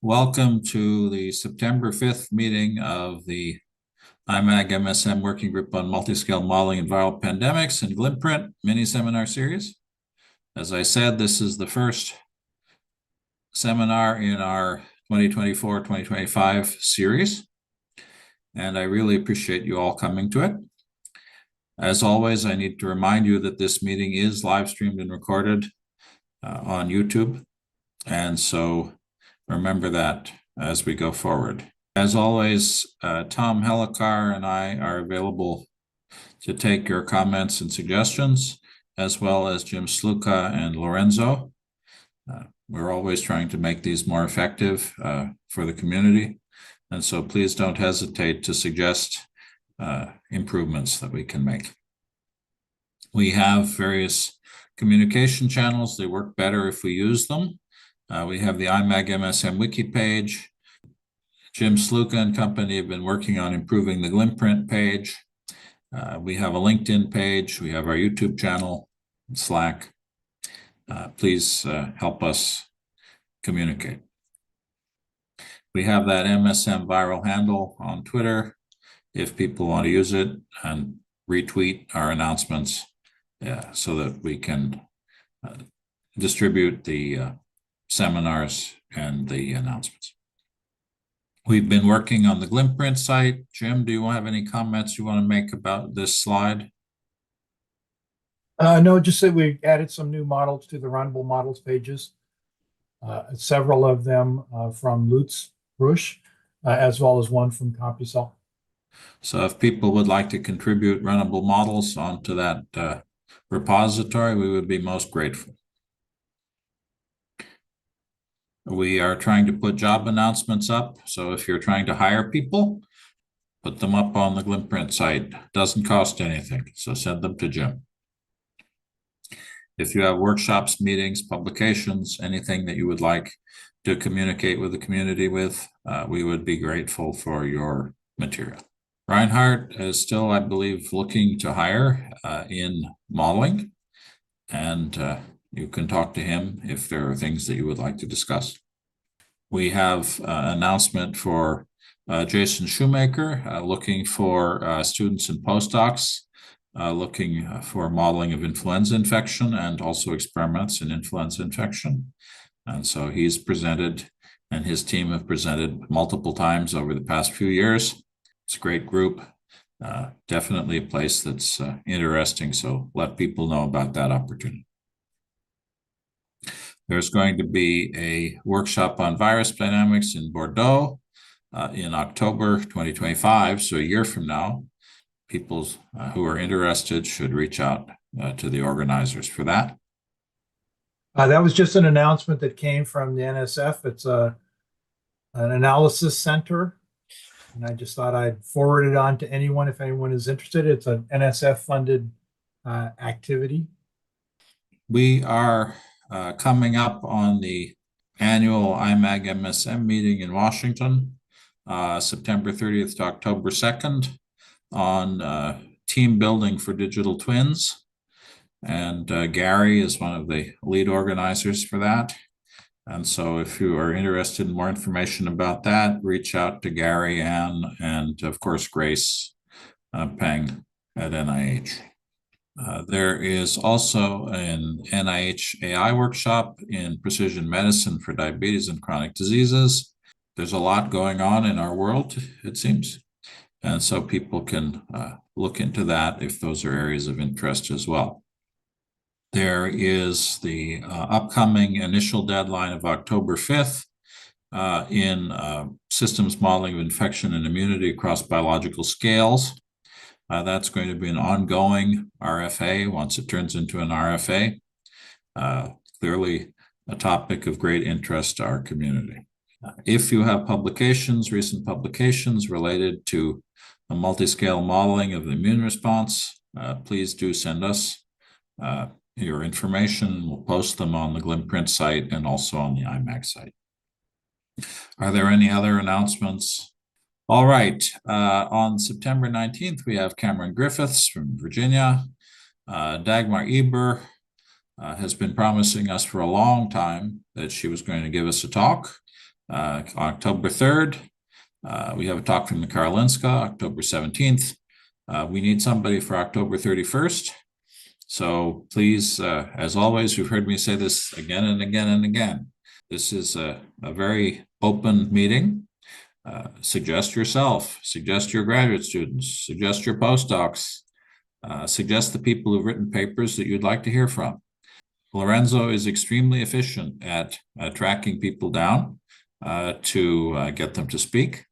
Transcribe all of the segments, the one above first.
Welcome to the September 5th meeting of the IMAG-MSM Working Group on Multiscale Modeling and Viral Pandemics and GLIMPRINT mini-seminar series. As I said, this is the first seminar in our 2024-2025 series, and I really appreciate you all coming to it. As always, I need to remind you that this meeting is live streamed and recorded on YouTube, and so remember that as we go forward. As always, Tom Helikar and I are available to take your comments and suggestions, as well as Jim Sluka and Lorenzo. We're always trying to make these more effective for the community, and so please don't hesitate to suggest improvements that we can make. We have various communication channels. They work better if we use them. We have the IMAG-MSM wiki page. Jim Sluka and company have been working on improving the GLIMPRINT page. We have a LinkedIn page. We have our YouTube channel, Slack. Please help us communicate. We have that MSM viral handle on Twitter if people want to use it, and retweet our announcements so that we can distribute the seminars and the announcements. We've been working on the GLIMPRINT site. Jim, do you have any comments you want to make about this slide? No, just that we added some new models to the runnable models pages. Several of them from Lutz Rusch, as well as one from Computational. So if people would like to contribute runnable models onto that repository, we would be most grateful. We are trying to put job announcements up. So if you're trying to hire people, put them up on the GLIMPRINT site. Doesn't cost anything, so send them to Jim. If you have workshops, meetings, publications, anything that you would like to communicate with the community with, we would be grateful for your material. Reinhardt is still, I believe, looking to hire in modeling, and you can talk to him if there are things that you would like to discuss. We have an announcement for Jason Shoemaker looking for students and postdocs looking for modeling of influenza infection and also experiments in influenza infection. And so he's presented, and his team have presented multiple times over the past few years. It's a great group, definitely a place that's interesting, so let people know about that opportunity. There's going to be a workshop on virus dynamics in Bordeaux in October 2025, so a year from now. People who are interested should reach out to the organizers for that. That was just an announcement that came from the NSF. It's an analysis center, and I just thought I'd forward it on to anyone if anyone is interested. It's an NSF-funded activity. We are coming up on the annual IMAG-MSM meeting in Washington, September 30th to October 2nd, on team building for digital twins. And Gary is one of the lead organizers for that. And so if you are interested in more information about that, reach out to Gary, Ann, and of course, Grace Peng at NIH. There is also an NIH AI workshop in precision medicine for diabetes and chronic diseases. There's a lot going on in our world, it seems. And so people can look into that if those are areas of interest as well. There is the upcoming initial deadline of October 5th in systems modeling of infection and immunity across biological scales. That's going to be an ongoing RFA once it turns into an RFA. Clearly a topic of great interest to our community. If you have publications, recent publications related to a multiscale modeling of the immune response, please do send us your information. We'll post them on the GLIMPRINT site and also on the IMAG site. Are there any other announcements? All right, on September 19th, we have Cameron Griffiths from Virginia. Dagmar Eber has been promising us for a long time that she was going to give us a talk. October 3rd, we have a talk from Karolinska, October 17th. We need somebody for October 31st. So please, as always, you've heard me say this again and again and again. This is a very open meeting. Suggest yourself, suggest your graduate students, suggest your postdocs, suggest the people who've written papers that you'd like to hear from. Lorenzo is extremely efficient at tracking people down to get them to speak.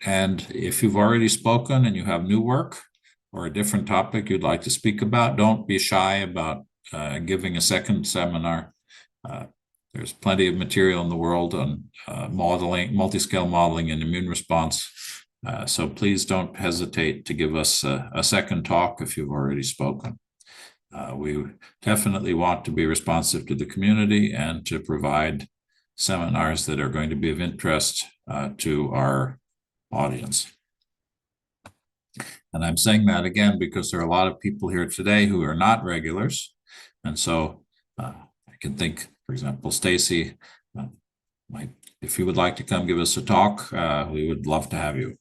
And if you've already spoken and you have new work or a different topic you'd like to speak about, don't be shy about giving a second seminar. There's plenty of material in the world on modeling, multiscale modeling and immune response. So please don't hesitate to give us a second talk if you've already spoken. We definitely want to be responsive to the community and to provide seminars that are going to be of interest to our audience. And I'm saying that again because there are a lot of people here today who are not regulars. And so I can think, for example, Stacy, if you would like to come give us a talk, we would love to have you.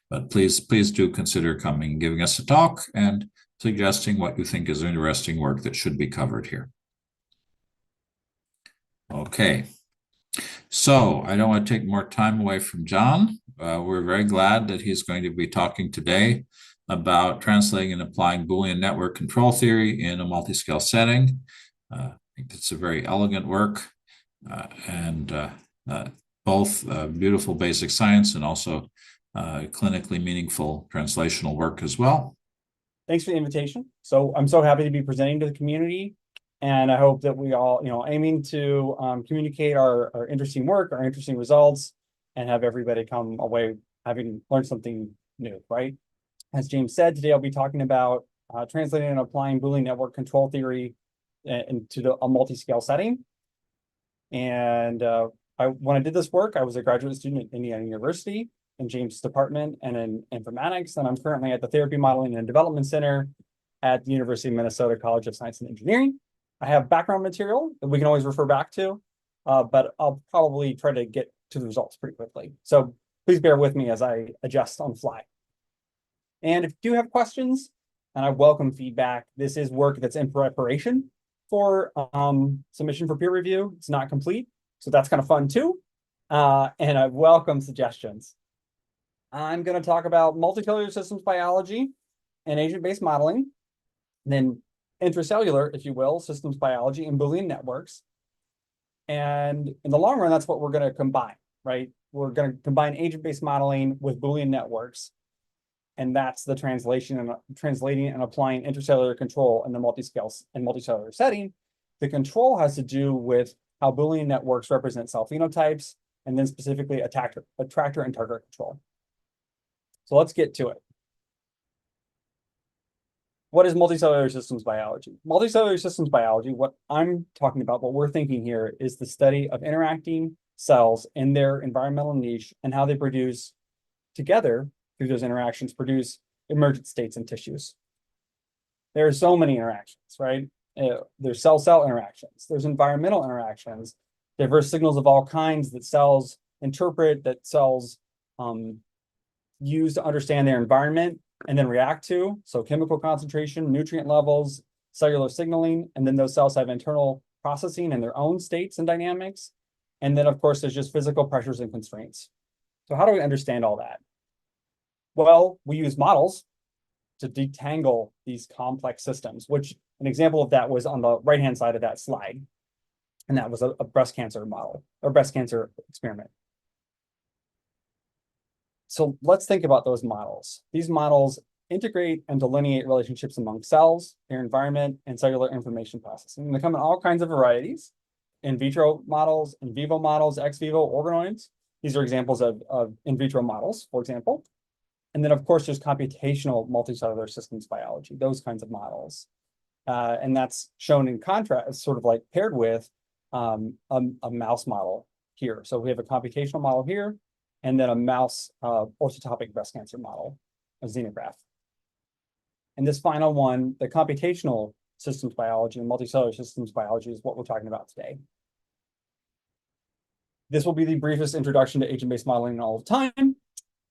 But please do consider coming and giving us a talk and suggesting what you think is interesting work that should be covered here. Okay. So I don't want to take more time away from John. We're very glad that he's going to be talking today about translating and applying Boolean-Network control theory in a multiscale setting. I think it's a very elegant work and both beautiful basic science and also clinically meaningful translational work as well. Thanks for the invitation. So I'm so happy to be presenting to the community. And I hope that we all, aiming to communicate our interesting work, our interesting results, and have everybody come away having learned something new, right? As James said, today I'll be talking about translating and applying Boolean network control theory into a multi-scale setting. And when I did this work, I was a graduate student at Indiana University in James' department and in informatics. And I'm currently at the Therapy Modeling and Development Center at the University of Minnesota College of Science and Engineering. I have background material that we can always refer back to, but I'll probably try to get to the results pretty quickly. So please bear with me as I adjust on the fly. And if you do have questions, and I welcome feedback, this is work that's in preparation for submission for peer review. It's not complete, so that's kind of fun too. And I welcome suggestions. I'm going to talk about multicellular systems biology and agent-based modeling, then intracellular, if you will, systems biology and Boolean networks. And in the long run, that's what we're going to combine, right? We're going to combine agent-based modeling with Boolean networks. And that's the translating and applying intracellular control in the multiscale and multicellular setting. The control has to do with how Boolean networks represent cell phenotypes, and then specifically attractor and target control. So let's get to it. What is multicellular systems biology? Multicellular systems biology, what I'm talking about, what we're thinking here, is the study of interacting cells in their environmental niche and how they produce together, through those interactions, produce emergent states in tissues. There are so many interactions, right? There's cell-cell interactions, there's environmental interactions, diverse signals of all kinds that cells interpret, that cells use to understand their environment and then react to. So chemical concentration, nutrient levels, cellular signaling, and then those cells have internal processing and their own states and dynamics. And then, of course, there's just physical pressures and constraints. So how do we understand all that? Well, we use models to detangle these complex systems, which an example of that was on the right-hand side of that slide. And that was a breast cancer model or breast cancer experiment. So let's think about those models. These models integrate and delineate relationships among cells, their environment, and cellular information processing. And they come in all kinds of varieties: in vitro models, in vivo models, ex vivo organoids. These are examples of in vitro models, for example. And then, of course, there's computational multicellular systems biology, those kinds of models. And that's shown in contrast, sort of like paired with a mouse model here. So we have a computational model here, and then a mouse orthotopic breast cancer model, a xenograph. And this final one, the computational systems biology and multicellular systems biology, is what we're talking about today. This will be the briefest introduction to agent-based modeling in all of time.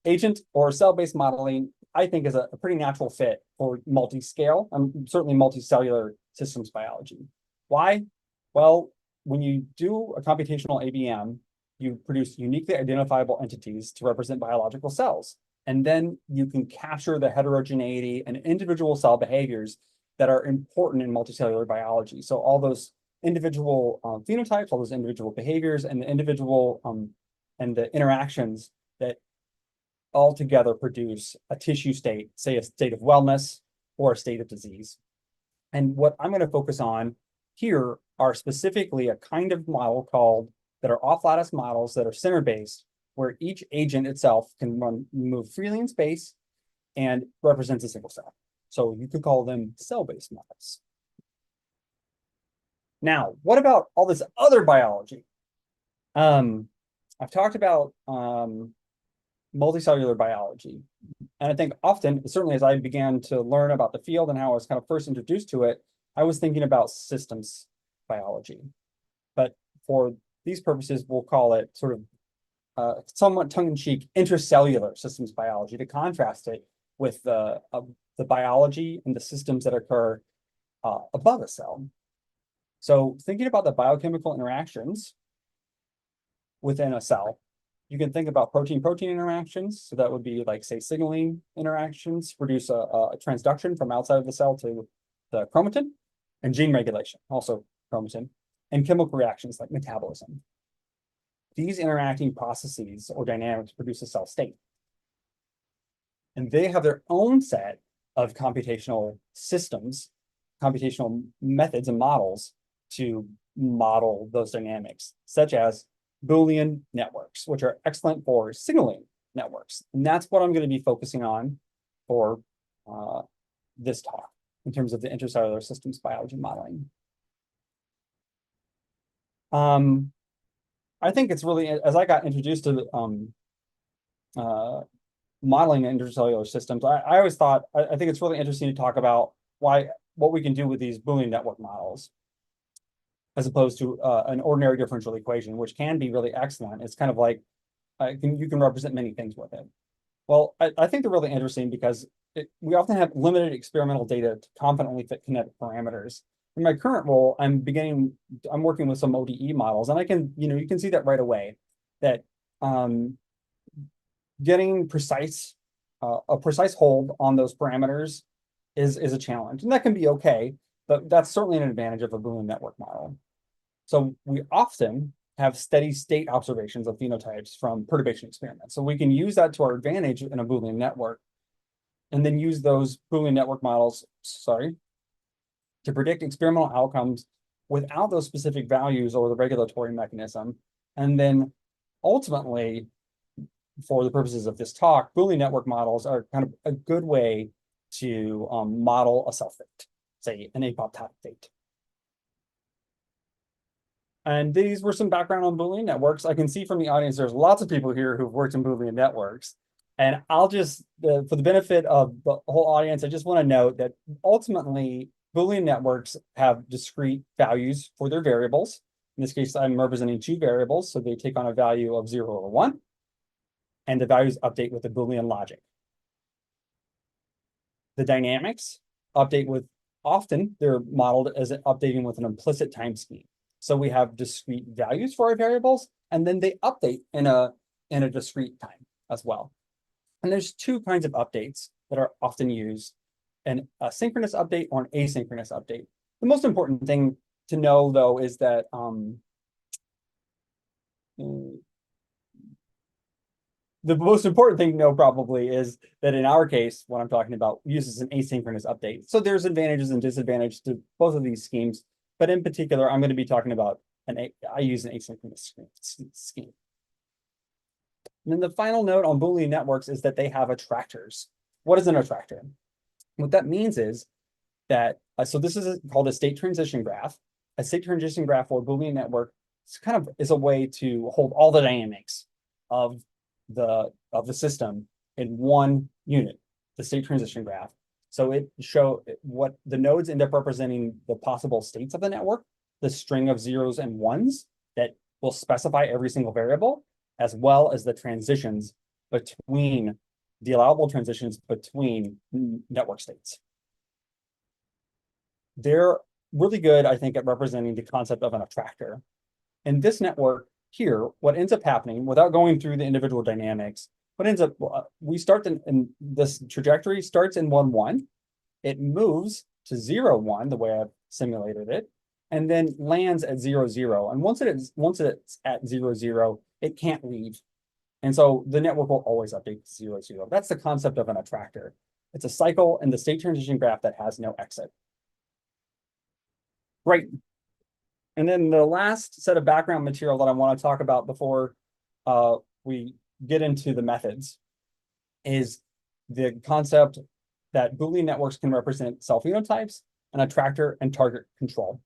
Agent or cell-based modeling, I think, is a pretty natural fit for multiscale and certainly multicellular systems biology. Why? Well, when you do a computational ABM, you produce uniquely identifiable entities to represent biological cells. And then you can capture the heterogeneity and individual cell behaviors that are important in multicellular biology. So all those individual phenotypes, all those individual behaviors, and the individual and the interactions that all together produce a tissue state, say a state of wellness or a state of disease. And what I'm going to focus on here are specifically a kind of model called that are off-lattice models that are center-based, where each agent itself can move freely in space and represents a single cell. So you could call them cell-based models. Now, what about all this other biology? I've talked about multicellular biology. And I think often, certainly as I began to learn about the field and how I was kind of first introduced to it, I was thinking about systems biology. But for these purposes, we'll call it sort of somewhat tongue-in-cheek intracellular systems biology to contrast it with the biology and the systems that occur above a cell. So thinking about the biochemical interactions within a cell, you can think about protein-protein interactions. So that would be like, say, signaling interactions, produce a transduction from outside of the cell to the chromatin, and gene regulation, also chromatin, and chemical reactions like metabolism. These interacting processes or dynamics produce a cell state. And they have their own set of computational systems, computational methods and models to model those dynamics, such as Boolean networks, which are excellent for signaling networks. And that's what I'm going to be focusing on for this talk in terms of the intracellular systems biology modeling. I think it's really, as I got introduced to modeling intracellular systems, I always thought, I think it's really interesting to talk about what we can do with these Boolean network models, as opposed to an ordinary differential equation, which can be really excellent. It's kind of like, you can represent many things with it. Well, I think they're really interesting because we often have limited experimental data to confidently fit kinetic parameters. In my current role, I'm working with some ODE models, and you can see that right away, that getting a precise hold on those parameters is a challenge. And that can be okay, but that's certainly an advantage of a Boolean network model. So we often have steady state observations of phenotypes from perturbation experiments. So we can use that to our advantage in a Boolean network, and then use those Boolean network models, to predict experimental outcomes without those specific values or the regulatory mechanism. And then ultimately, for the purposes of this talk, Boolean network models are kind of a good way to model a cell fate, say an apoptotic fate. And these were some background on Boolean networks. I can see from the audience, there's lots of people here who've worked in Boolean networks. And I'll just, for the benefit of the whole audience, I just want to note that ultimately, Boolean networks have discrete values for their variables. In this case, I'm representing two variables, so they take on a value of 0 or 1. And the values update with the Boolean logic. The dynamics update with, often they're modeled as updating with an implicit time scheme. So we have discrete values for our variables, and then they update in a discrete time as well. And there's two kinds of updates that are often used, an asynchronous update or an asynchronous update. The most important thing to know, though, is that the most important thing to know probably is that in our case, what I'm talking about uses an asynchronous update. So there's advantages and disadvantages to both of these schemes, but in particular, I'm going to be talking about I use an asynchronous scheme. And then the final note on Boolean networks is that they have attractors. What is an attractor? What that means is that, so this is called a state transition graph. A state transition graph or Boolean network is a way to hold all the dynamics of the system in one unit, the state transition graph. So it shows what the nodes end up representing the possible states of the network, the string of zeros and ones that will specify every single variable, as well as the transitions between the allowable transitions between network states. They're really good, I think, at representing the concept of an attractor. In this network here, what ends up happening, without going through the individual dynamics, what ends up, we start in this trajectory starts in 1, 1. It moves to 0, 1, the way I've simulated it, and then lands at 0, 0. And once it's at 0, 0, it can't leave. And so the network will always update to 0, 0. That's the concept of an attractor. It's a cycle in the state transition graph that has no exit. Great. And then the last set of background material that I want to talk about before we get into the methods is the concept that Boolean networks can represent cell phenotypes, an attractor, and target control.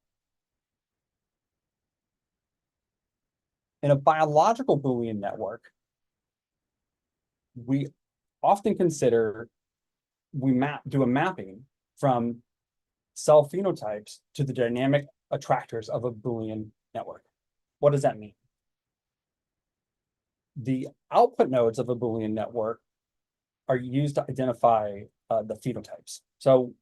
In a biological Boolean network, we often consider do a mapping from cell phenotypes to the dynamic attractors of a Boolean network. What does that mean? The output nodes of a Boolean network are used to identify the phenotypes. So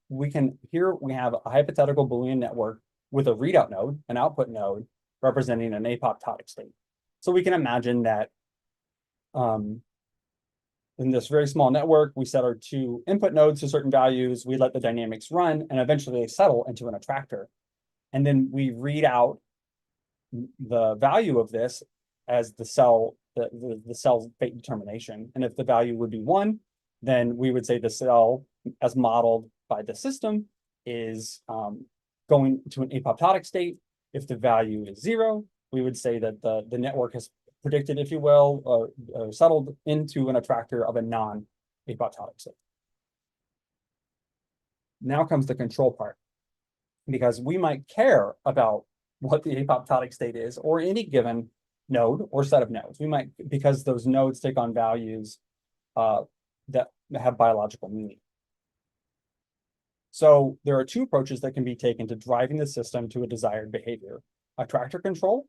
here we have a hypothetical Boolean network with a readout node, an output node, representing an apoptotic state. So we can imagine that in this very small network, we set our 2 input nodes to certain values, we let the dynamics run, and eventually they settle into an attractor. And then we read out the value of this as the cell fate determination. And if the value would be 1, then we would say the cell, as modeled by the system, is going to an apoptotic state. If the value is 0, we would say that the network has predicted, if you will, or settled into an attractor of a non-apoptotic state. Now comes the control part, because we might care about what the apoptotic state is, or any given node or set of nodes. We might, because those nodes take on values that have biological meaning. So there are 2 approaches that can be taken to driving the system to a desired behavior: attractor control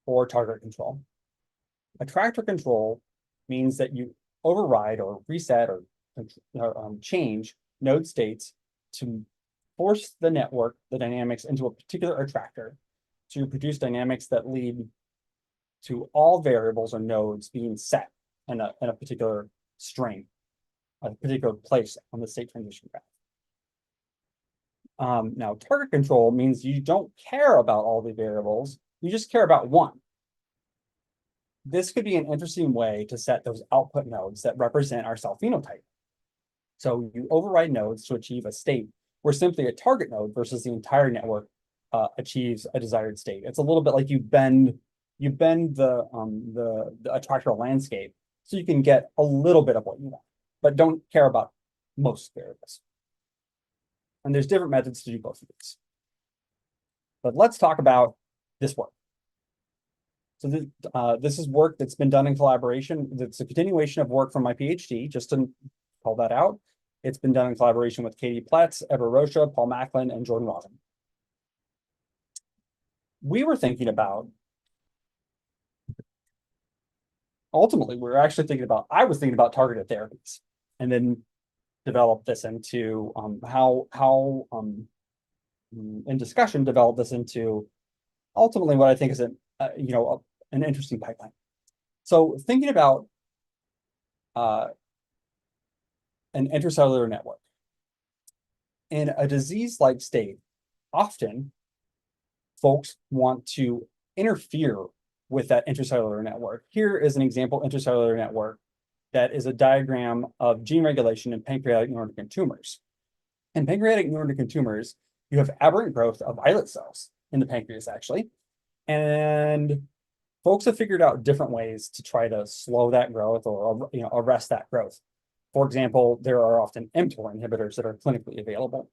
or target control. Attractor control means that you override or reset or change node states to force the network, the dynamics, into a particular attractor to produce dynamics that lead to all variables or nodes being set in a particular string, a particular place on the state transition graph. Now, target control means you don't care about all the variables, you just care about one. This could be an interesting way to set those output nodes that represent our cell phenotype. So you override nodes to achieve a state where simply a target node versus the entire network achieves a desired state. It's a little bit like you bend the attractor landscape so you can get a little bit of what you want, but don't care about most variables. And there's different methods to do both of these. But let's talk about this work. So this is work that's been done in collaboration. It's a continuation of work from my PhD, just to call that out. It's been done in collaboration with Katie Pletz, Eber Rocha, Paul Macklin, and Jordan Rosen. We were thinking about, ultimately, I was thinking about targeted therapies, and then developed this into in discussion, developed this into ultimately what I think is an interesting pipeline. So thinking about an intracellular network. In a disease-like state, often folks want to interfere with that intracellular network. Here is an example intracellular network that is a diagram of gene regulation in pancreatic neuroendocrine tumors. In pancreatic neuroendocrine tumors, you have aberrant growth of islet cells in the pancreas, actually. And folks have figured out different ways to try to slow that growth or arrest that growth. For example, there are often mTOR inhibitors that are clinically available.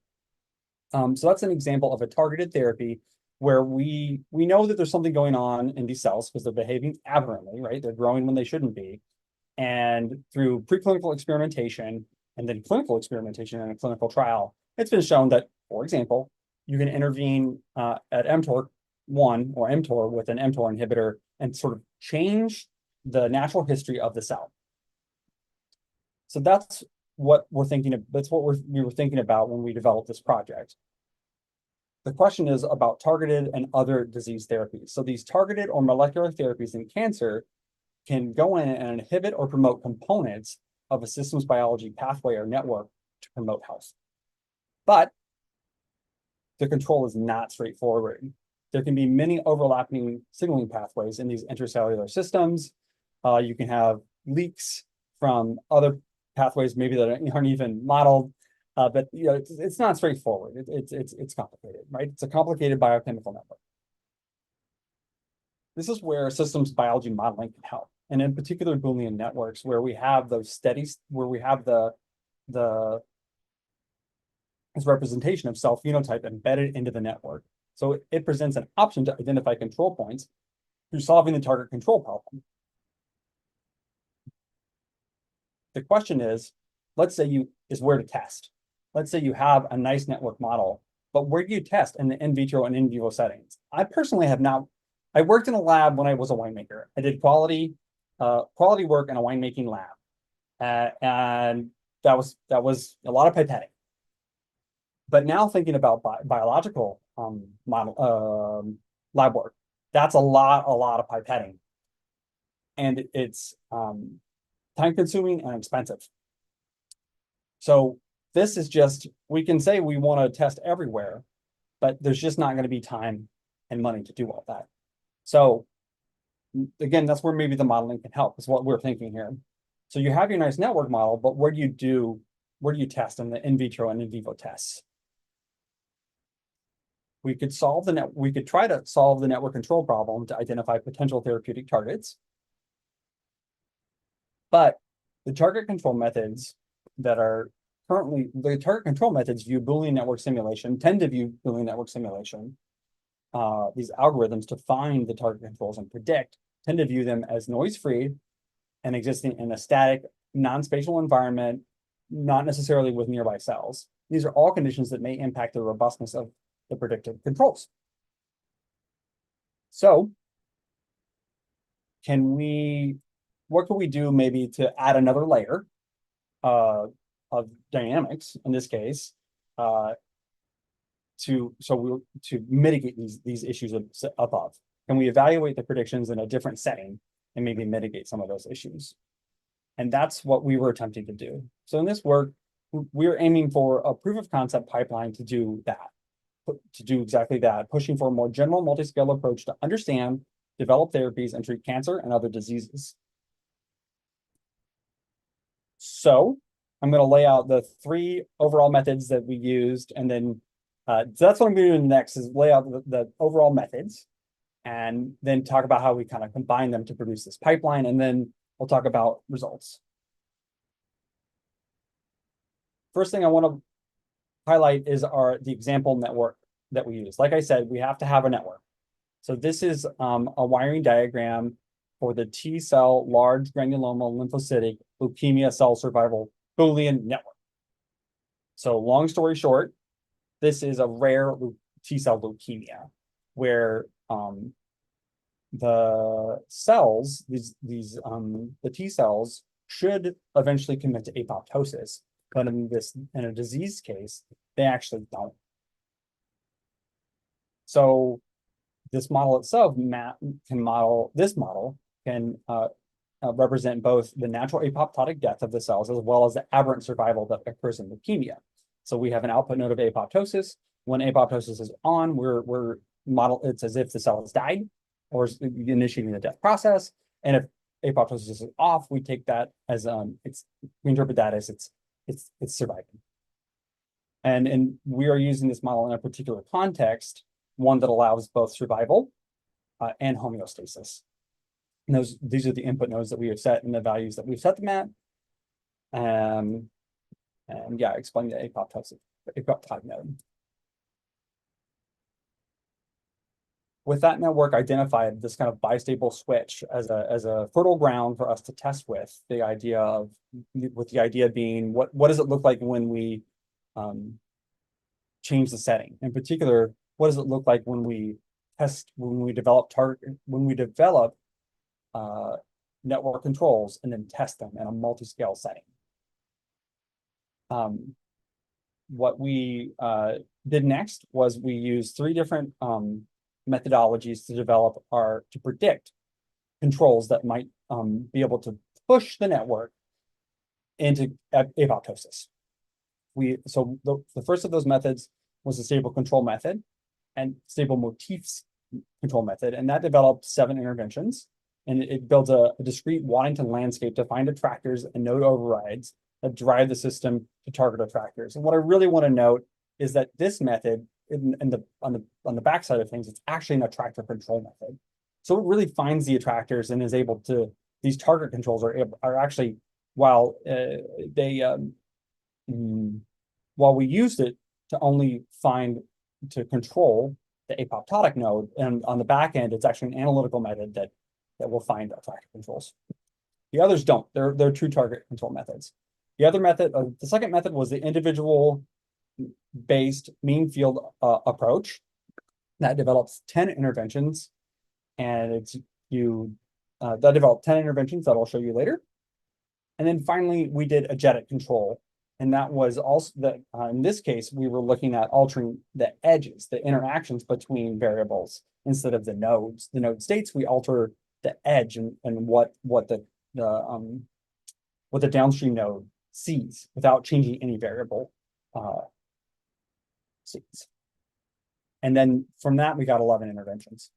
So that's an example of a targeted therapy where we know that there's something going on in these cells because they're behaving aberrantly, right? They're growing when they shouldn't be. And through preclinical experimentation and then clinical experimentation in a clinical trial, it's been shown that, for example, you can intervene at mTOR1 or mTOR with an mTOR inhibitor and sort of change the natural history of the cell. So that's what we're thinking of. That's what we were thinking about when we developed this project. The question is about targeted and other disease therapies. So these targeted or molecular therapies in cancer can go in and inhibit or promote components of a systems biology pathway or network to promote health. But the control is not straightforward. There can be many overlapping signaling pathways in these intracellular systems. You can have leaks from other pathways, maybe that aren't even modeled, but you know, it's not straightforward. It's complicated, right? It's a complicated biochemical network. This is where systems biology modeling can help, and in particular Boolean networks, where we have those steadies, where we have this representation of cell phenotype embedded into the network. So it presents an option to identify control points through solving the target control problem. The question is, let's say where to test. Let's say you have a nice network model, but where do you test in the in vitro and in vivo settings? I personally have not. I worked in a lab when I was a winemaker. I did quality work in a winemaking lab, and that was a lot of pipetting. But now thinking about biological lab work, that's a lot of pipetting, and it's time-consuming and expensive. So this is just, we can say we want to test everywhere, but there's just not going to be time and money to do all that. So again, that's where maybe the modeling can help, is what we're thinking here. So you have your nice network model, but where do you test in the in vitro and in vivo tests? We could try to solve the network control problem to identify potential therapeutic targets. But the target control methods that are currently, the target control methods view Boolean network simulation, tend to view Boolean network simulation, these algorithms to find the target controls and predict, tend to view them as noise-free and existing in a static, non-spatial environment, not necessarily with nearby cells. These are all conditions that may impact the robustness of the predictive controls. So what can we do maybe to add another layer of dynamics in this case to mitigate these issues above? Can we evaluate the predictions in a different setting and maybe mitigate some of those issues? And that's what we were attempting to do. So in this work, we're aiming for a proof of concept pipeline to do that, to do exactly that, pushing for a more general multiscale approach to understand, develop therapies, and treat cancer and other diseases. So I'm going to lay out the 3 overall methods that we used, and then so that's what I'm going to do next, is lay out the overall methods, and then talk about how we kind of combine them to produce this pipeline, and then we'll talk about results. First thing I want to highlight is the example network that we use. Like I said, we have to have a network. So this is a wiring diagram for the T-cell large granuloma lymphocytic leukemia cell survival Boolean network. So long story short, this is a rare T-cell leukemia where the cells, the T cells should eventually commit to apoptosis, but in a disease case, they actually don't. So this model itself can represent both the natural apoptotic death of the cells as well as the aberrant survival that occurs in leukemia. So we have an output node of apoptosis. When apoptosis is on, it's as if the cell has died or is initiating the death process. And if apoptosis is off, we take that as we interpret that as it's surviving. And we are using this model in a particular context, one that allows both survival and homeostasis. And these are the input nodes that we have set and the values that we've set them at. And yeah, explain the apoptotic node. With that network identified, this kind of bistable switch as a fertile ground for us to test with the idea being what does it look like when we change the setting? In particular, what does it look like when we develop network controls and then test them in a multi-scale setting. What we did next was we used 3 different methodologies to develop to predict controls that might be able to push the network into apoptosis. So the first of those methods was the stable control method and stable motifs control method, and that developed 7 interventions, and it built a discrete Waddington landscape to find attractors and node overrides that drive the system to target attractors. And what I really want to note is that this method, on the backside of things, it's actually an attractor control method. So it really finds the attractors and is able to. These target controls are actually, while while we used it to only to control the apoptotic node, and on the back end, it's actually an analytical method that will find attractor controls. The others don't. They're true target control methods. The other method, the second method, was the individual based mean field approach that develops 10 interventions, and that developed 10 interventions that I'll show you later. And then finally, we did agetic control, and that was also that in this case, we were looking at altering the edges, the interactions between variables instead of the nodes. The node states, we alter the edge and what the downstream node sees without changing any variable sees. And then from that, we got 11 interventions.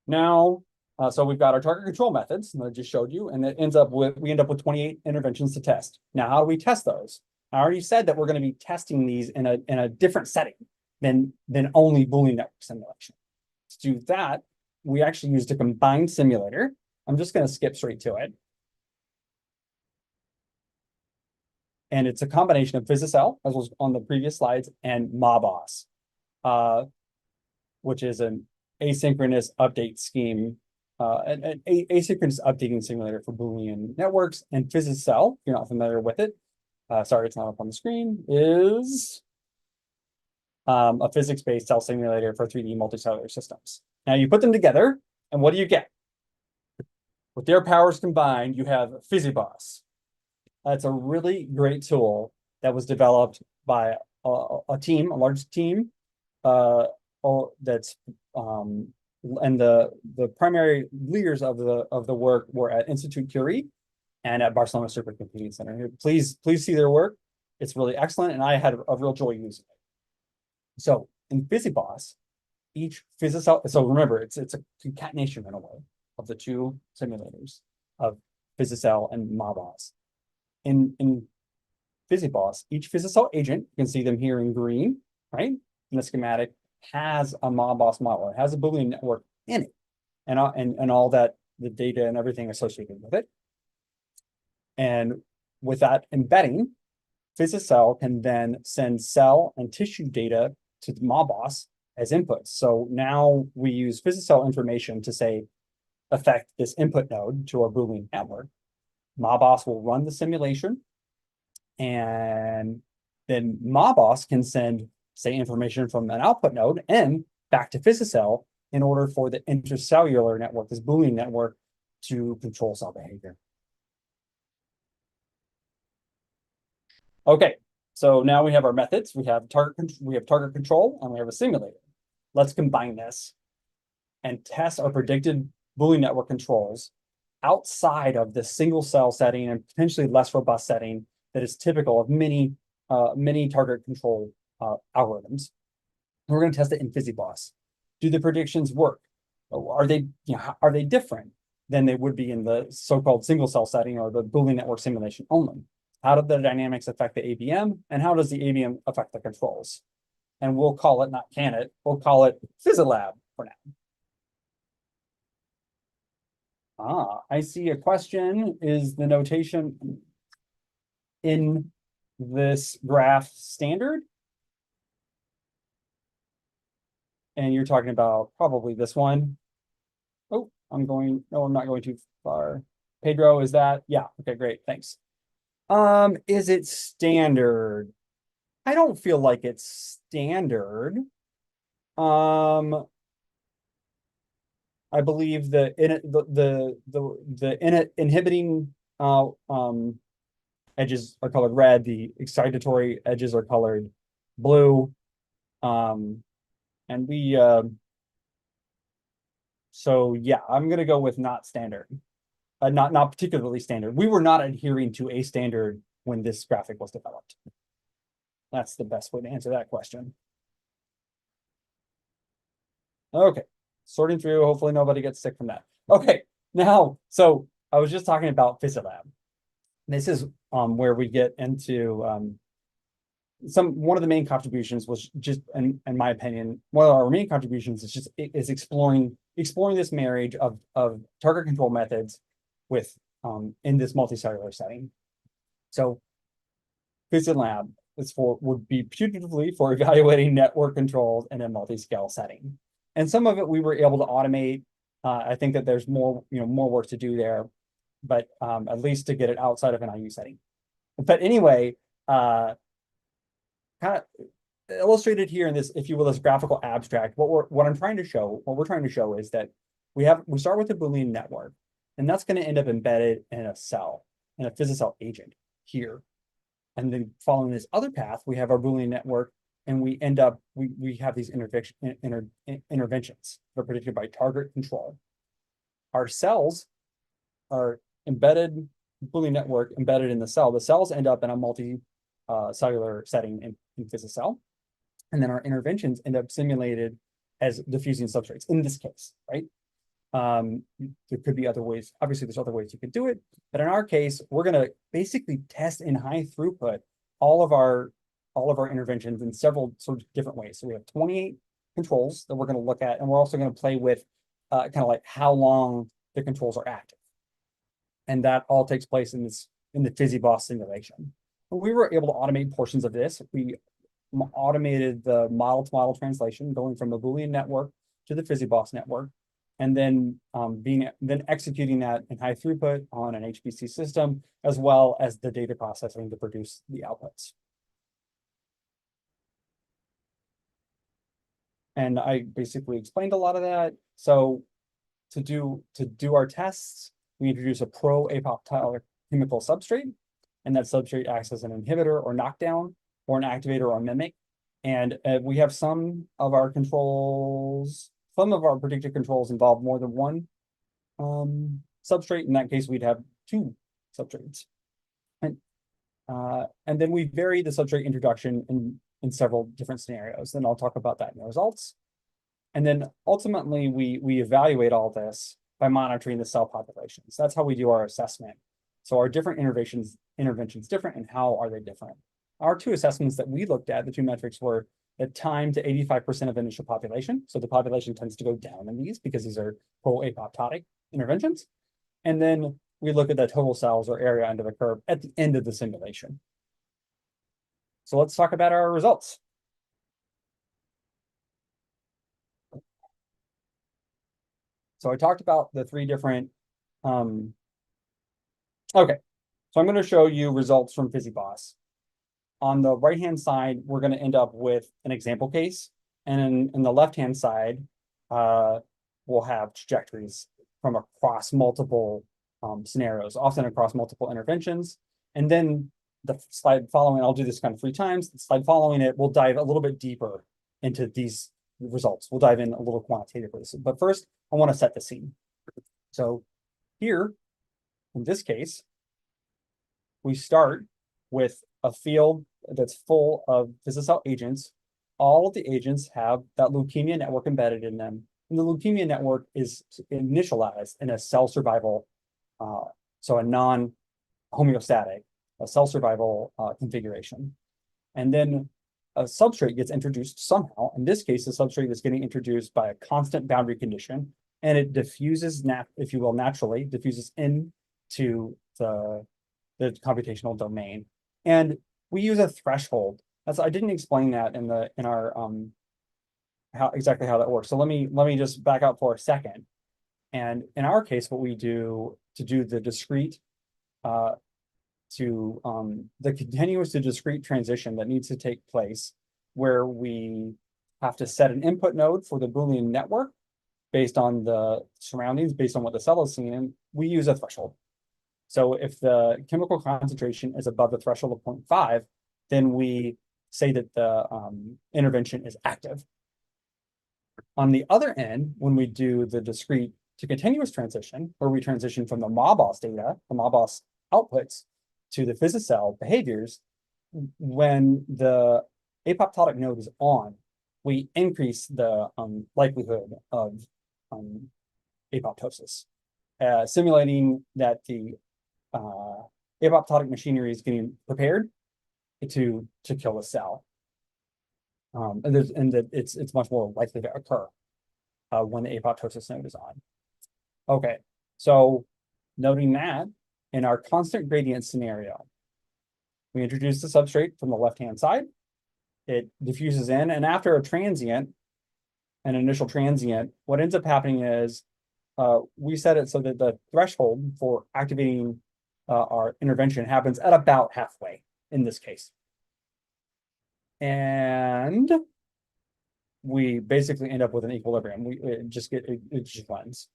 Now, so we've got our target control methods that I just showed you, and we end up with 28 interventions to test. Now, how do we test those? I already said that we're going to be testing these in a different setting than only Boolean network simulation. To do that, we actually used a combined simulator. I'm just going to skip straight to it. And it's a combination of PhysicCell, as was on the previous slides, and MABOS, which is an asynchronous update scheme, an asynchronous updating simulator for Boolean networks. And PhysicCell, if you're not familiar with it, sorry, it's not up on the screen, is a physics-based cell simulator for 3D multicellular systems. Now you put them together, and what do you get? With their powers combined, you have PhysicBoss. It's a really great tool that was developed by a large team, that's and the primary leaders of the work were at Institut Curie and at Barcelona Supercomputing Center. Please see their work. It's really excellent, and I had a real joy using it. So in PhysicBoss, each PhysicCell, so remember, it's a concatenation in a way of the 2 simulators of PhysicCell and MABOS. In PhysicBoss, each PhysicCell agent, you can see them here in green, right? In the schematic, has a MABOS model. It has a Boolean network in it, and all that, the data and everything associated with it. And with that embedding, PhysicCell can then send cell and tissue data to MABOS as inputs. So now we use PhysicCell information to say, affect this input node to our Boolean network. MABOS will run the simulation, and then MABOS can send, say, information from an output node and back to PhysicCell in order for the intracellular network, this Boolean network, to control cell behavior. Okay, so now we have our methods. We have target control, and we have a simulator. Let's combine this and test our predicted Boolean network controls outside of the single cell setting and potentially less robust setting that is typical of many target control algorithms. And we're going to test it in PhysicBoss. Do the predictions work? Are they different than they would be in the so-called single cell setting or the Boolean network simulation only? How do the dynamics affect the ABM, and how does the ABM affect the controls? And we'll call it, not can it, we'll call it PhysiLab for now. I see a question. Is the notation in this graph standard? And you're talking about probably this one. Oh, I'm not going too far. Pedro, is that? Yeah, okay, great, thanks. Is it standard? I don't feel like it's standard. I believe the inhibiting edges are colored red, the excitatory edges are colored blue. And we so yeah, I'm gonna go with not standard. Not particularly standard. We were not adhering to a standard when this graphic was developed. That's the best way to answer that question. Okay, sorting through, hopefully nobody gets sick from that. Okay, now, so I was just talking about Physilab. This is where we get into one of the main contributions was just, in my opinion, one of our main contributions is exploring this marriage of target control methods with in this multicellular setting. So Physilab would be putatively for evaluating network controls in a multi-scale setting. And some of it we were able to automate. I think that there's more work to do there, but at least to get it outside of an IU setting. But anyway, kind of illustrated here in this, if you will, this graphical abstract. What we're trying to show is that we start with a Boolean network, and that's going to end up embedded in a cell, in a physicell agent here. And then following this other path, we have our Boolean network, and we end up, we have these interventions that are predicted by target control. Our cells are embedded, Boolean network embedded in the cell. The cells end up in a multi-cellular setting in physicell. And then our interventions end up simulated as diffusing substrates in this case, right? There could be other ways. Obviously, there's other ways you could do it. But in our case, we're going to basically test in high throughput all of our interventions in several sort of different ways. So we have 28 controls that we're going to look at, and we're also going to play with kind of like how long the controls are active. And that all takes place in the PhysiBoss simulation. And we were able to automate portions of this. We automated the model-to-model translation, going from the Boolean network to the PhysiBoss network, and then executing that in high throughput on an HPC system, as well as the data processing to produce the outputs. And I basically explained a lot of that. So to do our tests, we introduce a pro-apoptotic chemical substrate, and that substrate acts as an inhibitor or knockdown, or an activator or mimic. And we have some of our predicted controls involve more than one substrate. In that case, we'd have two substrates. And then we vary the substrate introduction in several different scenarios. Then I'll talk about that in the results. And then ultimately, we evaluate all this by monitoring the cell populations. That's how we do our assessment. So our different interventions different, and how are they different? Our two assessments that we looked at, the two metrics, were the time to 85% of initial population. So the population tends to go down in these because these are pro-apoptotic interventions. And then we look at the total cells or area under the curve at the end of the simulation. So let's talk about our results. So I talked about the three different, okay. So I'm going to show you results from PhysiBoss. On the right-hand side, we're going to end up with an example case. And in the left-hand side, we'll have trajectories from across multiple scenarios, often across multiple interventions. And then the slide following, I'll do this kind of 3 times. The slide following it, we'll dive a little bit deeper into these results. We'll dive in a little quantitatively. But first, I want to set the scene. So here, in this case, we start with a field that's full of physicell agents. All of the agents have that leukemia network embedded in them. And the leukemia network is initialized in a cell survival, so a non-homeostatic, a cell survival configuration. And then a substrate gets introduced somehow. In this case, the substrate is getting introduced by a constant boundary condition, and it diffuses, if you will, naturally diffuses into the computational domain. And we use a threshold. I didn't explain that in our exactly how that works. So let me just back up for a second. And in our case, what we do to do the discrete the continuous to discrete transition that needs to take place, where we have to set an input node for the Boolean network, based on the surroundings, based on what the cell is seeing, and we use a threshold. So if the chemical concentration is above the threshold of 0.5, then we say that the intervention is active. On the other end, when we do the discrete to continuous transition, where we transition from the MABOS data, the MABOS outputs, to the physicell behaviors, when the apoptotic node is on, we increase the likelihood of apoptosis, simulating that the apoptotic machinery is getting prepared to kill a cell. And that it's much more likely to occur when the apoptosis node is on. Okay, so noting that in our constant gradient scenario, we introduce the substrate from the left-hand side. It diffuses in, and after a transient, an initial transient, what ends up happening is we set it so that the threshold for activating our intervention happens at about halfway in this case. And we basically end up with an equilibrium. It just blends.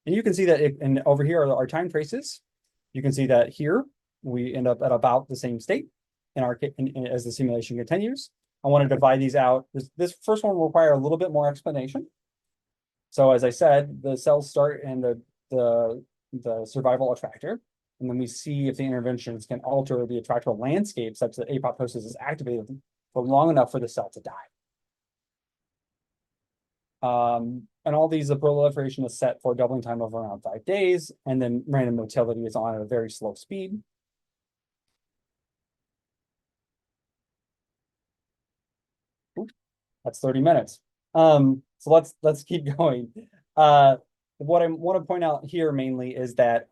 And you can see that and over here are our time traces. You can see that here we end up at about the same state as the simulation continues. I want to divide these out. This first one will require a little bit more explanation. So as I said, the cells start in the survival attractor, and then we see if the interventions can alter the attractor landscape such that apoptosis is activated for long enough for the cell to die. And all these, the proliferation is set for a doubling time of around 5 days, and then random motility is on at a very slow speed. Ooh, that's 30 minutes. So let's keep going. What I want to point out here mainly is that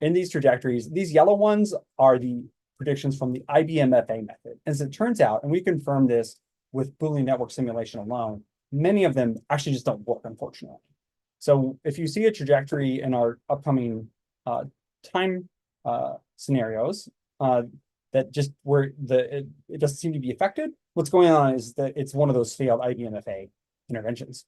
in these trajectories, these yellow ones are the predictions from the IBM-FA method. As it turns out, and we confirmed this with Boolean-Network simulation alone, many of them actually just don't work, unfortunately. So if you see a trajectory in our upcoming time scenarios that just where it doesn't seem to be affected, what's going on is that it's one of those failed IBM-FA interventions.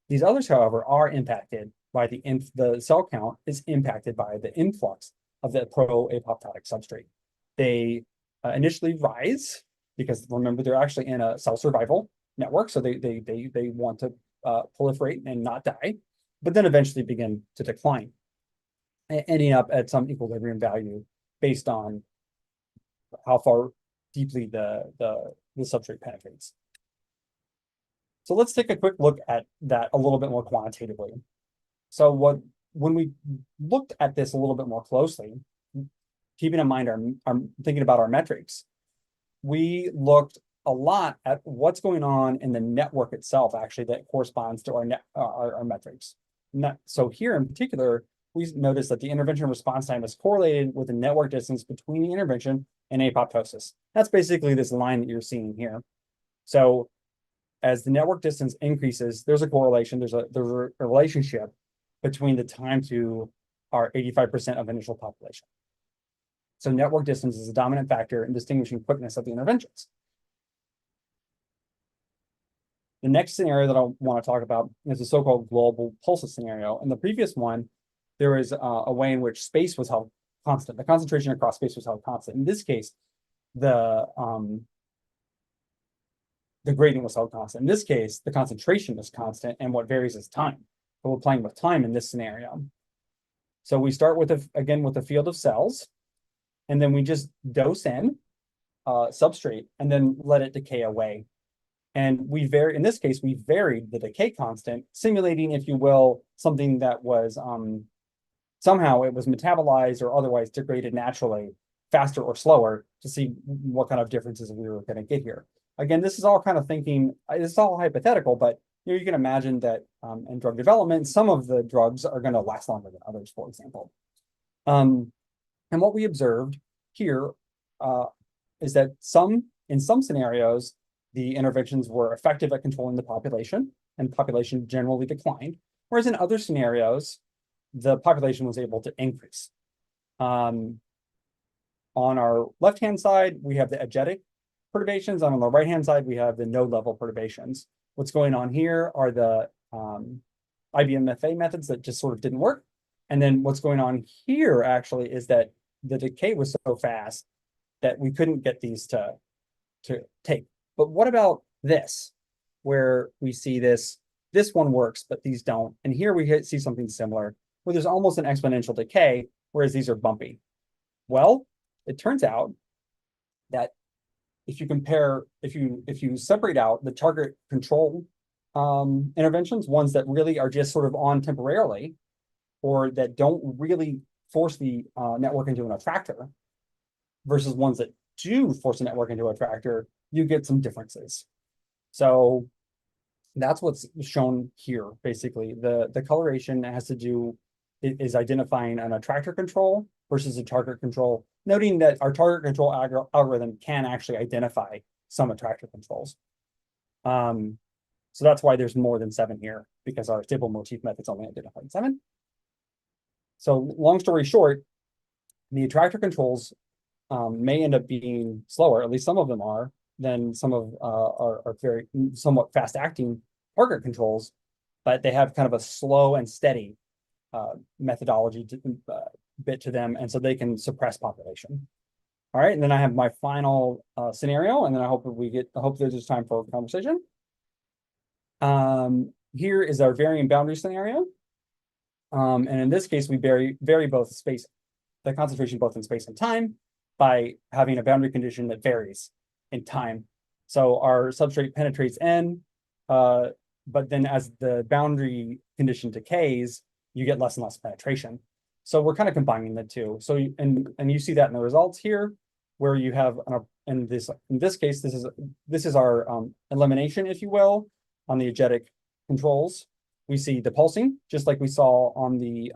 These others, however, are impacted by the cell count is impacted by the influx of the pro-apoptotic substrate. They initially rise because, remember, they're actually in a cell survival network, so they want to proliferate and not die, but then eventually begin to decline, ending up at some equilibrium value based on how far deeply the substrate penetrates. So let's take a quick look at that a little bit more quantitatively. So when we looked at this a little bit more closely, keeping in mind our thinking about our metrics, we looked a lot at what's going on in the network itself, actually, that corresponds to our metrics. So here in particular, we noticed that the intervention response time is correlated with the network distance between the intervention and apoptosis. That's basically this line that you're seeing here. So as the network distance increases, there's a correlation, there's a relationship between the time to our 85% of initial population. So network distance is a dominant factor in distinguishing quickness of the interventions. The next scenario that I want to talk about is the so-called global pulses scenario. In the previous one, there was a way in which space was held constant. The concentration across space was held constant. In this case, the gradient was held constant. In this case, the concentration is constant, and what varies is time. So we're playing with time in this scenario. So we start with again with a field of cells, and then we just dose in substrate and then let it decay away. And in this case, we varied the decay constant, simulating, if you will, something that was somehow it was metabolized or otherwise degraded naturally, faster or slower, to see what kind of differences we were going to get here. Again, this is all kind of thinking, it's all hypothetical, but you can imagine that in drug development, some of the drugs are going to last longer than others, for example. And what we observed here is that in some scenarios, the interventions were effective at controlling the population, and population generally declined, whereas in other scenarios, the population was able to increase. On our left-hand side, we have the agetic perturbations, and on the right-hand side, we have the node-level perturbations. What's going on here are the IBMFA methods that just sort of didn't work. And then what's going on here actually is that the decay was so fast that we couldn't get these to take. But what about this, where we see this one works, but these don't. And here we see something similar, where there's almost an exponential decay, whereas these are bumpy. Well, it turns out that if you separate out the target control interventions, ones that really are just sort of on temporarily, or that don't really force the network into an attractor, versus ones that do force a network into a attractor, you get some differences. So that's what's shown here. Basically, the coloration has to do is identifying an attractor control versus a target control, noting that our target control algorithm can actually identify some attractor controls. So that's why there's more than 7 here, because our stable motif methods only identified 7. So long story short, the attractor controls may end up being slower, at least some of them are, than some of our very somewhat fast acting target controls, but they have kind of a slow and steady methodology bit to them, and so they can suppress population. All right, and then I have my final scenario, and then I hope there's time for conversation. Here is our varying boundary scenario. And in this case, we vary both the concentration both in space and time by having a boundary condition that varies in time. So our substrate penetrates N, but then as the boundary condition decays, you get less and less penetration. So we're kind of combining the two. So and you see that in the results here, where you have in this case, this is our elimination, if you will, on the agetic controls. We see the pulsing, just like we saw on the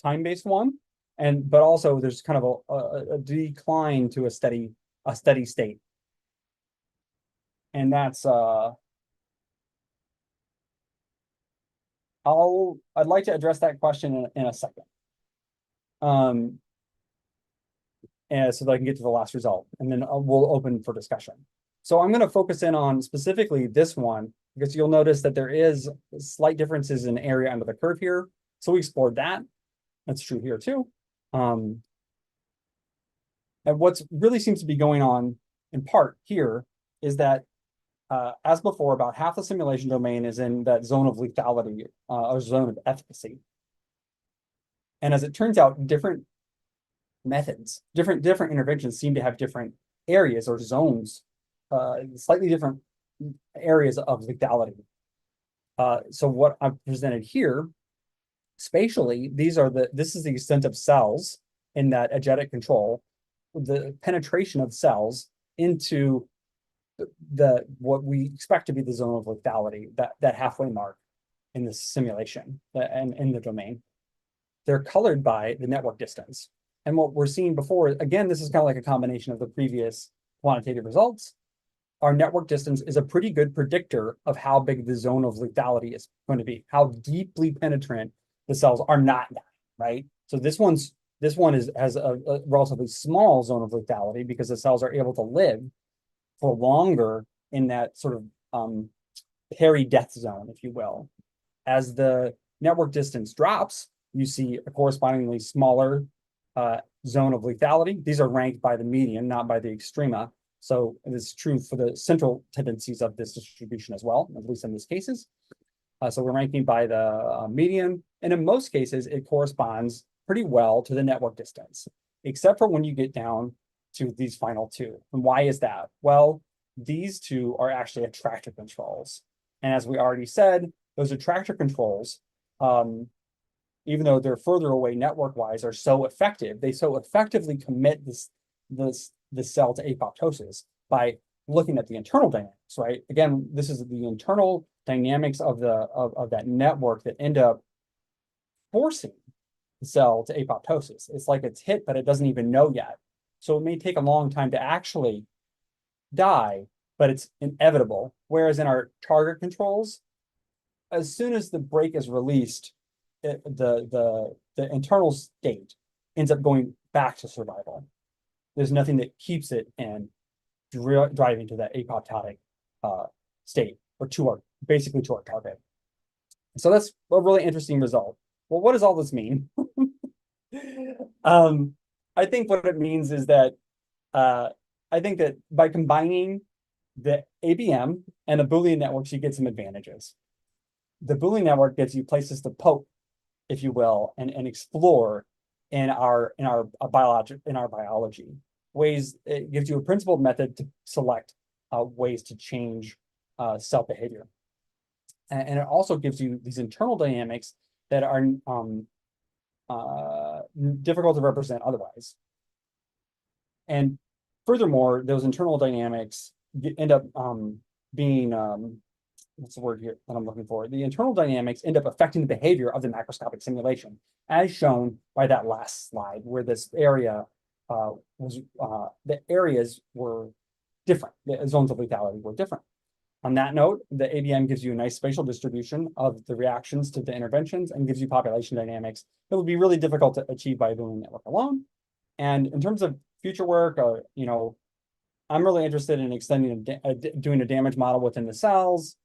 time-based one, but also there's kind of a decline to a steady state, and that's I'd like to address that question in a second, and so that I can get to the last result, and then we'll open for discussion. So I'm going to focus in on specifically this one, because you'll notice that there is slight differences in area under the curve here. So we explored that. That's true here too. And what really seems to be going on in part here is that, as before, about half the simulation domain is in that zone of lethality or zone of efficacy. And as it turns out, different methods, different interventions seem to have different areas or zones, slightly different areas of lethality. So what I've presented here, spatially, this is the extent of cells in that agetic control, the penetration of cells into what we expect to be the zone of lethality, that halfway mark in the simulation and in the domain. They're colored by the network distance. And what we're seeing before, again, this is kind of like a combination of the previous quantitative results. Our network distance is a pretty good predictor of how big the zone of lethality is going to be, how deeply penetrant the cells are not dying, right? So this one has a relatively small zone of lethality because the cells are able to live for longer in that sort of peri-death zone, if you will. As the network distance drops, you see a correspondingly smaller zone of lethality. These are ranked by the median, not by the extrema. So it is true for the central tendencies of this distribution as well, at least in these cases. So we're ranking by the median, and in most cases, it corresponds pretty well to the network distance, except for when you get down to these final two. And why is that? Well, these two are actually attractor controls. And as we already said, those attractor controls, even though they're further away network-wise, are so effective, they so effectively commit the cell to apoptosis by looking at the internal dynamics, right? Again, this is the internal dynamics of that network that end up forcing the cell to apoptosis. It's like it's hit, but it doesn't even know yet. So it may take a long time to actually die, but it's inevitable. Whereas in our target controls, as soon as the brake is released, the internal state ends up going back to survival. There's nothing that keeps it in driving to that apoptotic state, or basically to our target. So that's a really interesting result. Well, what does all this mean? I think what it means is that I think that by combining the ABM and the Boolean networks, you get some advantages. The Boolean network gives you places to poke, if you will, and explore in our biology. Ways it gives you a principled method to select ways to change cell behavior. And it also gives you these internal dynamics that are difficult to represent otherwise. And furthermore, those internal dynamics end up being, what's the word here that I'm looking for? The internal dynamics end up affecting the behavior of the macroscopic simulation, as shown by that last slide, where this area the areas were different. The zones of lethality were different. On that note, the ABM gives you a nice spatial distribution of the reactions to the interventions and gives you population dynamics that would be really difficult to achieve by a Boolean network alone. And in terms of future work, I'm really interested in extending doing a damage model within the cells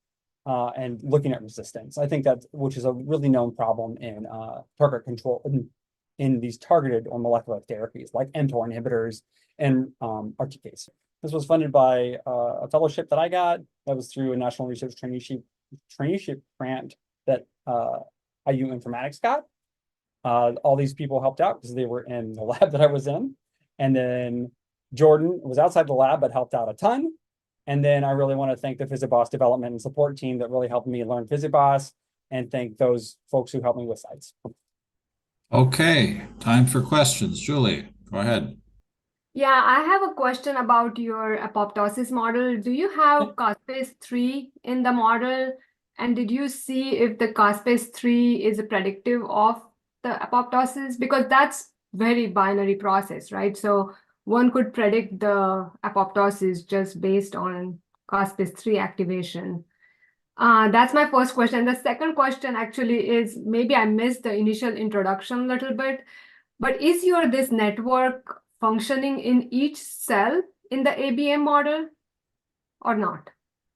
and looking at resistance. I think that, which is a really known problem in target control in these targeted or molecular therapies like mTOR inhibitors and RTKs. This was funded by a fellowship that I got that was through a national research traineeship grant that IU Informatics got. All these people helped out because they were in the lab that I was in. And then Jordan was outside the lab, but helped out a ton. And then I really want to thank the PhysiBoss development and support team that really helped me learn PhysiBoss, and thank those folks who helped me with sites. Okay, time for questions. Julie, go ahead. Yeah, I have a question about your apoptosis model. Do you have caspase-3 in the model? And did you see if the caspase-3 is a predictive of the apoptosis? Because that's very binary process, right? So one could predict the apoptosis just based on caspase-3 activation. That's my first question. The second question actually is, maybe I missed the initial introduction a little bit, but is this network functioning in each cell in the ABM model or not?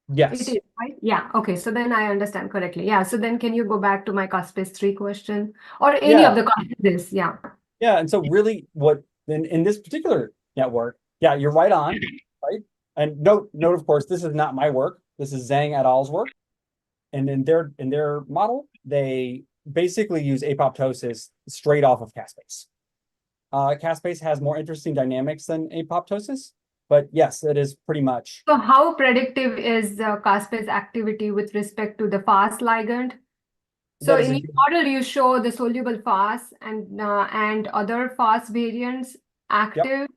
Yes. It is, right? Yeah. Okay. So then I understand correctly. Yeah. So then can you go back to my caspase-3 question or any of the caspase? Yeah. Yeah. And so really what in this particular network, yeah, you're right on, right? And note, of course, this is not my work. This is Zhang et al.'s work. And in their model, they basically use apoptosis straight off of caspase. Caspase has more interesting dynamics than apoptosis, but yes, it is pretty much. So how predictive is the caspase activity with respect to the Fas ligand? So in your model, you show the soluble Fas and other Fas variants active. Yep.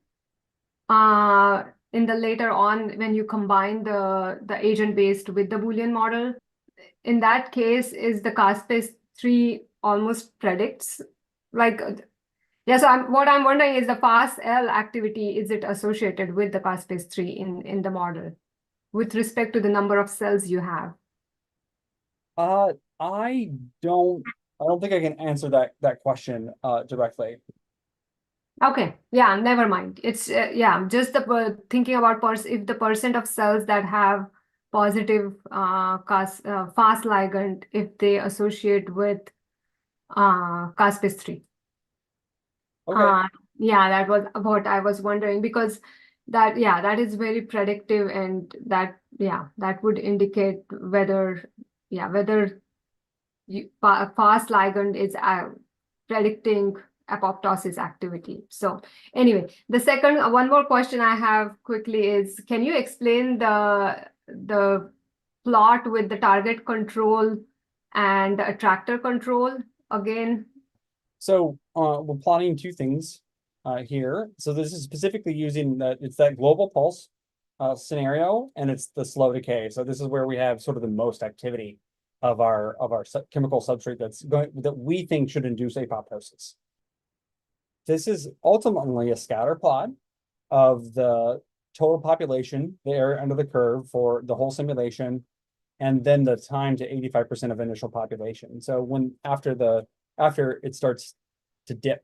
In the later on when you combine the agent based with the Boolean model. In that case, is the caspase-3 almost predicts like. Yeah, so what I'm wondering is the Fas-L activity, is it associated with the caspase-3 in the model with respect to the number of cells you have? I don't think I can answer that question directly. Okay, yeah, never mind. It's just the thinking about if the percent of cells that have positive Fas ligand, if they associate with caspase-3. Okay. Yeah, that was what I was wondering, because that is very predictive, and that would indicate whether Fas ligand is predicting apoptosis activity. So anyway, one more question I have quickly is, can you explain the plot with the target control and the attractor control again? So we're plotting two things here. So this is specifically using it's that global pulse scenario, and it's the slow decay. So this is where we have sort of the most activity of our chemical substrate that we think should induce apoptosis. This is ultimately a scatter plot of the total population, the area under the curve for the whole simulation, and then the time to 85% of initial population. So when after it starts to dip.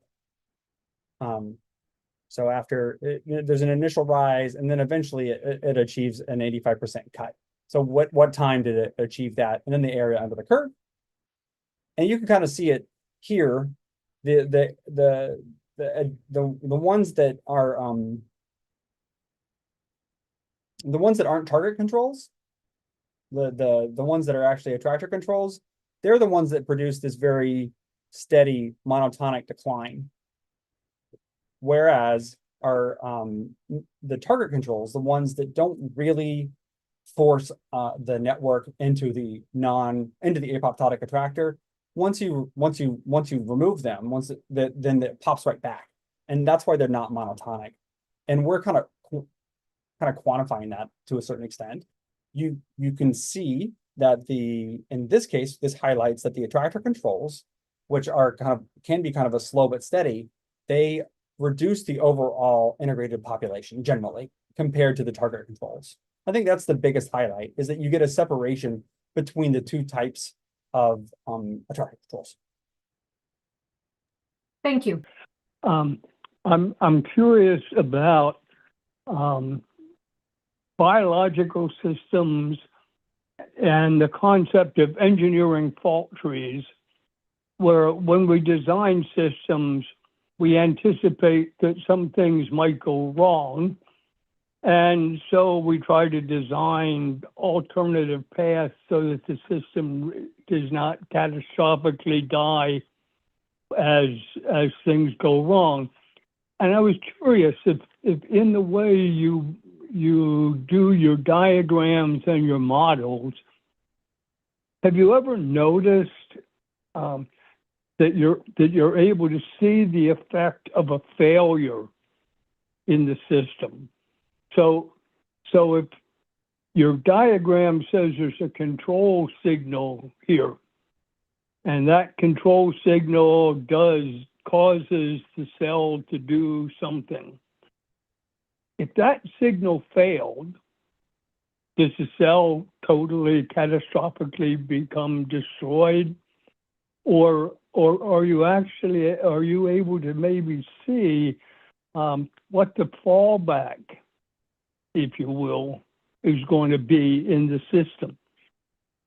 So after there's an initial rise, and then eventually it achieves an 85% cut. So what time did it achieve that? And then the area under the curve. And you can kind of see it here. The ones that are the ones that aren't target controls, the ones that are actually attractor controls, they're the ones that produce this very steady monotonic decline. Whereas our the target controls, the ones that don't really force the network into the apoptotic attractor, once you remove them, then it pops right back, and that's why they're not monotonic. And we're kind of quantifying that to a certain extent. You can see that in this case, this highlights that the attractor controls, which are can be kind of a slow but steady, they reduce the overall integrated population generally compared to the target controls. I think that's the biggest highlight, is that you get a separation between the two types of attractor controls. Thank you. I'm curious about biological systems and the concept of engineering fault trees, where when we design systems, we anticipate that some things might go wrong. And so we try to design alternative paths so that the system does not catastrophically die as things go wrong. And I was curious if in the way you do your diagrams and your models, have you ever noticed that you're able to see the effect of a failure in the system? So if your diagram says there's a control signal here, and that control signal causes the cell to do something, if that signal failed, does the cell totally catastrophically become destroyed? Or are you able to maybe see what the fallback, if you will, is going to be in the system,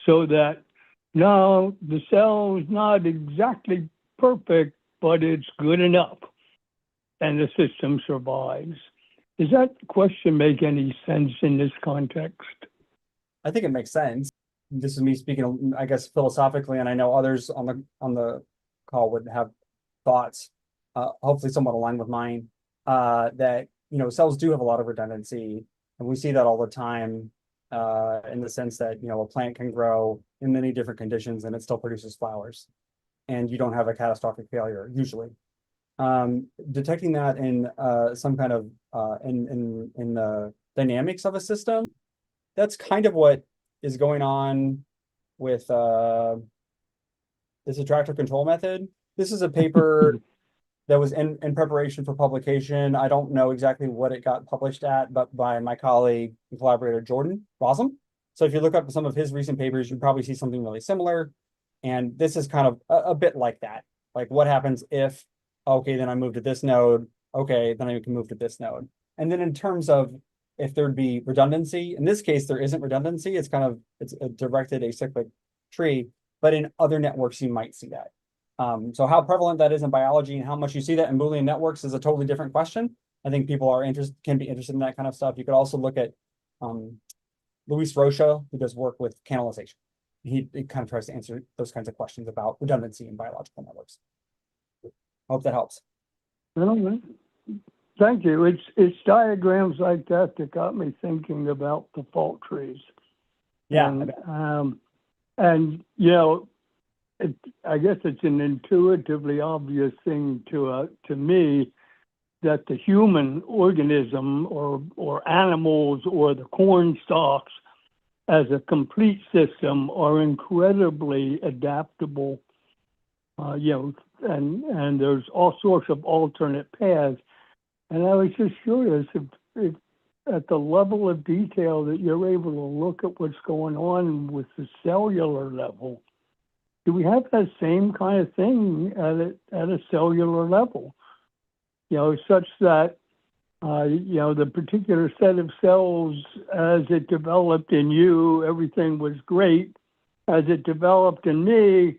so that no, the cell is not exactly perfect, but it's good enough, and the system survives? Does that question make any sense in this context? I think it makes sense. This is me speaking, I guess, philosophically, and I know others on the call would have thoughts, hopefully somewhat aligned with mine, that cells do have a lot of redundancy, and we see that all the time, in the sense that a plant can grow in many different conditions and it still produces flowers, and you don't have a catastrophic failure usually. Detecting that in some kind of in the dynamics of a system, that's kind of what is going on with this attractor control method. This is a paper that was in preparation for publication. I don't know exactly what it got published at, but by my colleague and collaborator, Jordan Rosam. So if you look up some of his recent papers, you probably see something really similar. And this is kind of a bit like that. Like, what happens if, okay, then I move to this node. Okay, then I can move to this node. And then in terms of if there'd be redundancy, in this case, there isn't redundancy. It's a directed acyclic tree, but in other networks, you might see that. So how prevalent that is in biology and how much you see that in Boolean networks is a totally different question. I think people can be interested in that kind of stuff. You could also look at Luis Rocha, who does work with canalization. He kind of tries to answer those kinds of questions about redundancy in biological networks. I hope that helps. Well, thank you. It's diagrams like that got me thinking about the fault trees. Yeah. And I guess it's an intuitively obvious thing to me that the human organism or animals or the corn stalks as a complete system are incredibly adaptable, and there's all sorts of alternate paths. And I was just curious if at the level of detail that you're able to look at what's going on with the cellular level, do we have that same kind of thing at a cellular level? Such that, the particular set of cells, as it developed in you, everything was great. As it developed in me,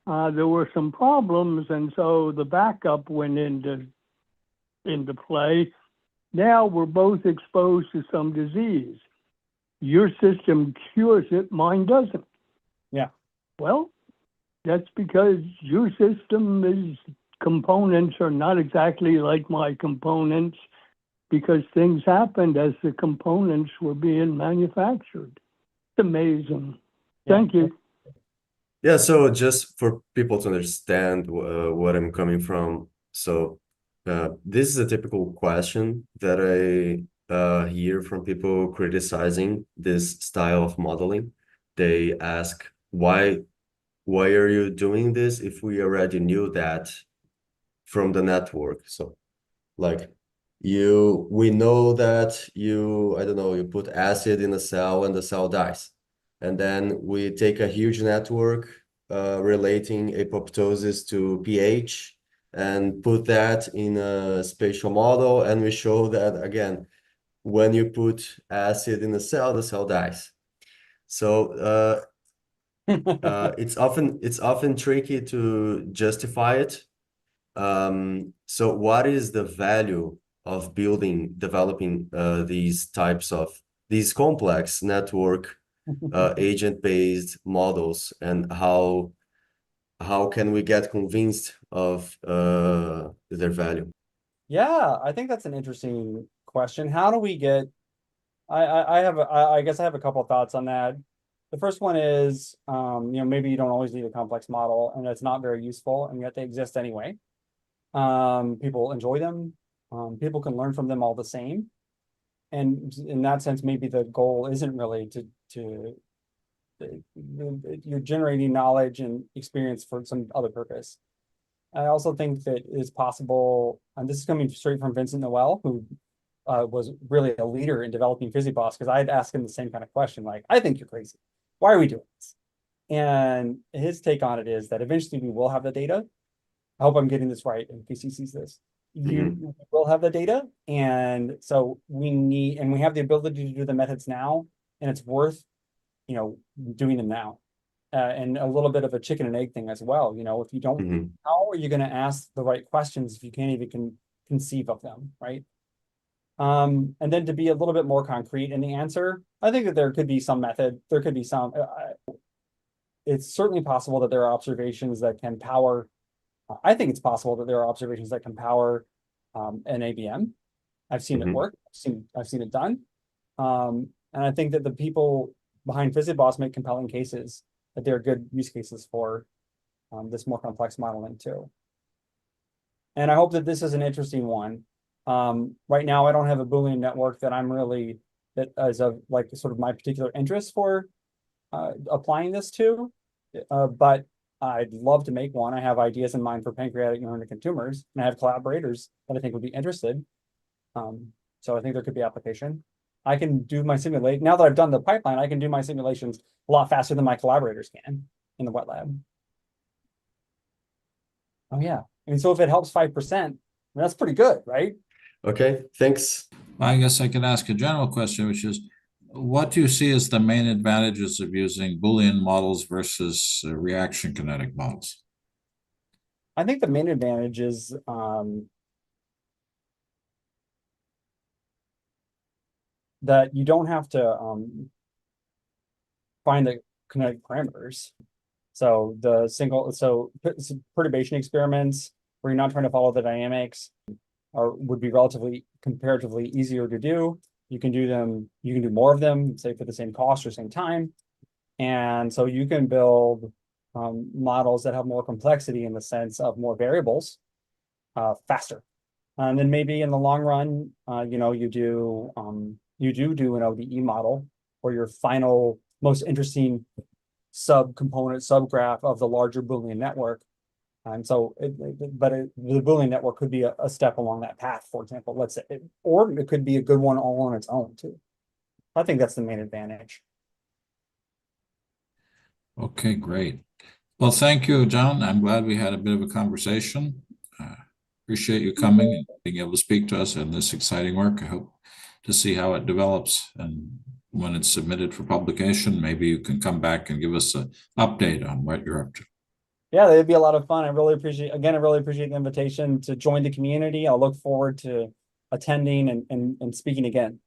there were some problems, and so the backup went into play. Now we're both exposed to some disease. Your system cures it, mine doesn't. Yeah. Well, that's because your system components are not exactly like my components, because things happened as the components were being manufactured. It's amazing. Yeah. Thank you. Yeah, so just for people to understand what I'm coming from, so this is a typical question that I hear from people criticizing this style of modeling. They ask, why are you doing this if we already knew that from the network? So like we know that I don't know, you put acid in a cell and the cell dies. And then we take a huge network relating apoptosis to pH and put that in a spatial model. And we show that, again, when you put acid in a cell, the cell dies. So it's often tricky to justify it. So what is the value of developing these complex network agent-based models, and how can we get convinced of their value? Yeah, I think that's an interesting question. How do we get? I guess I have a couple of thoughts on that. The first one is, maybe you don't always need a complex model, and it's not very useful, and yet they exist anyway. People enjoy them. People can learn from them all the same. And in that sense, maybe the goal isn't really you're generating knowledge and experience for some other purpose. I also think that it's possible, and this is coming straight from Vincent Noel, who was really a leader in developing PhysiBoss, because I'd ask him the same kind of question, like, I think you're crazy. Why are we doing this? And his take on it is that eventually we will have the data. I hope I'm getting this right in case he sees this. You will have the data. And so we have the ability to do the methods now, and it's worth, doing them now. And a little bit of a chicken and egg thing as well. If you don't, how are you going to ask the right questions if you can't even conceive of them, right? And then to be a little bit more concrete in the answer, I think that there could be some method. There could be some. It's certainly possible that there are observations that can power. I think it's possible that there are observations that can power an ABM. I've seen it work. I've seen it done. And I think that the people behind PhysiBoss make compelling cases that there are good use cases for this more complex modeling too. And I hope that this is an interesting one. Right now, I don't have a Boolean network that that is of like sort of my particular interest for applying this to, but I'd love to make one. I have ideas in mind for pancreatic neuroendocrine tumors, and I have collaborators that I think would be interested. So I think there could be application. I can do my simulate. Now that I've done the pipeline, I can do my simulations a lot faster than my collaborators can in the wet lab. Oh yeah. And so if it helps 5%, that's pretty good, right? Okay, thanks. I guess I could ask a general question, which is, what do you see as the main advantages of using Boolean models versus reaction kinetic models? I think the main advantage is that you don't have to find the kinetic parameters. So perturbation experiments where you're not trying to follow the dynamics would be comparatively easier to do. You can do more of them, say for the same cost or same time. And so you can build models that have more complexity in the sense of more variables faster. And then maybe in the long run, you do an ODE model or your final most interesting subgraph of the larger Boolean network. And so, the Boolean network could be a step along that path, for example, let's say, or it could be a good one all on its own too. I think that's the main advantage. Okay, great. Well, thank you, John. I'm glad we had a bit of a conversation. Appreciate you coming and being able to speak to us in this exciting work. I hope to see how it develops, and when it's submitted for publication, maybe you can come back and give us an update on what you're up to. Yeah, it'd be a lot of fun. I really appreciate the invitation to join the community. I'll look forward to attending and speaking again.